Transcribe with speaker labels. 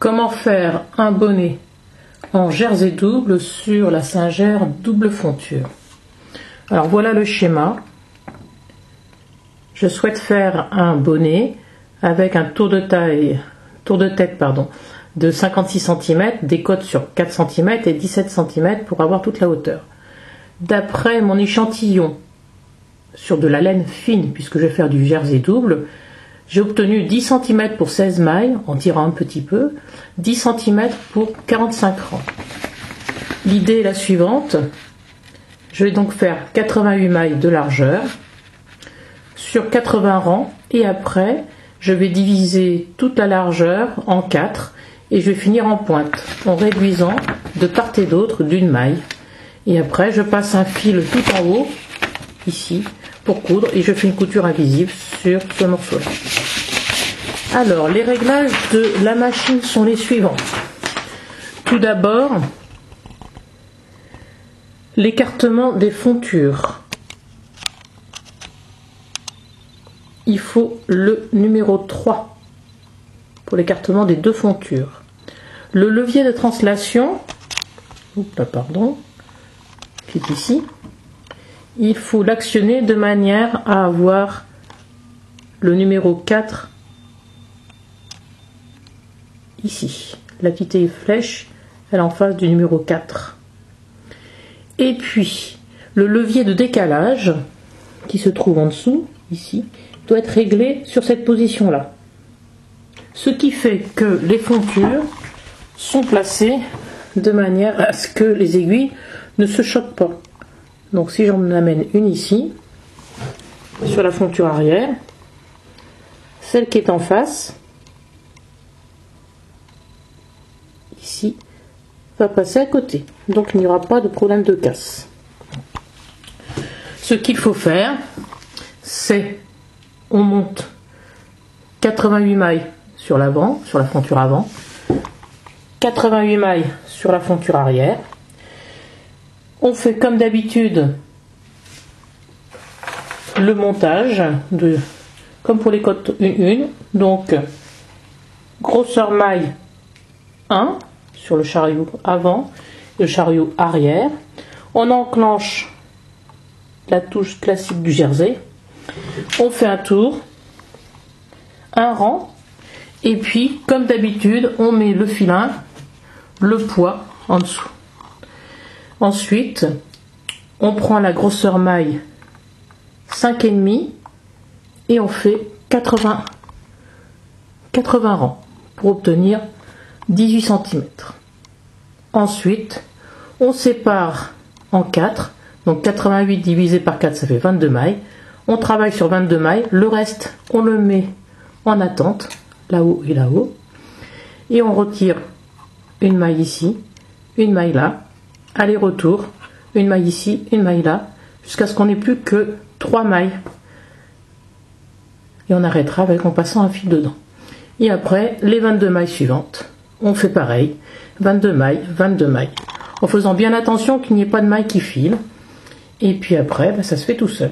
Speaker 1: Comment faire un bonnet en jersey double sur la Singer double fonture? Alors voilà le schéma. Je souhaite faire un bonnet avec un tour de tête de 56 cm, des côtes sur 4 cm et 17 cm pour avoir toute la hauteur. D'après mon échantillon sur de la laine fine, puisque je vais faire du jersey double, j'ai obtenu 10 cm pour 16 mailles, en tirant un petit peu, 10 cm pour 45 rangs. L'idée est la suivante. Je vais donc faire 88 mailles de largeur sur 80 rangs et après je vais diviser toute la largeur en 4 et je vais finir en pointe en réduisant de part et d'autre d'une maille. Et après je passe un fil tout en haut ici pour coudre et je fais une couture invisible sur ce morceau là. Alors les réglages de la machine sont les suivants. Tout d'abord, l'écartement des fontures. Il faut le numéro 3 pour l'écartement des deux fontures. Le levier de translation, qui est ici, il faut l'actionner de manière à avoir le numéro 4 ici. La petite flèche, elle est en face du numéro 4. Et puis, le levier de décalage, qui se trouve en dessous, ici, doit être réglé sur cette position-là. Ce qui fait que les fontures sont placées de manière à ce que les aiguilles ne se choquent pas. Donc si j'en amène une ici, sur la fonture arrière, celle qui est en face, ici, va passer à côté. Donc il n'y aura pas de problème de casse. Ce qu'il faut faire, c'est on monte 88 mailles sur l'avant, sur la fonture avant, 88 mailles sur la fonture arrière. On fait comme d'habitude le montage comme pour les côtes 1-1, donc grosseur maille 1 sur le chariot avant et le chariot arrière. On enclenche la touche classique du jersey. On fait un tour, un rang, et puis comme d'habitude on met le filin, le poids en dessous. Ensuite on prend la grosseur maille 5,5 et on fait 80 rangs pour obtenir 18 cm. Ensuite on sépare en 4, donc 88 divisé par 4 ça fait 22 mailles. On travaille sur 22 mailles, le reste on le met en attente, là-haut et là-haut, et on retire une maille ici, une maille là, aller-retour, une maille ici, une maille là, jusqu'à ce qu'on n'ait plus que 3 mailles, et on arrêtera en passant un fil dedans. Et après, les 22 mailles suivantes, on fait pareil, 22 mailles, en faisant bien attention qu'il n'y ait pas de maille qui file, et puis après, ça se fait tout seul.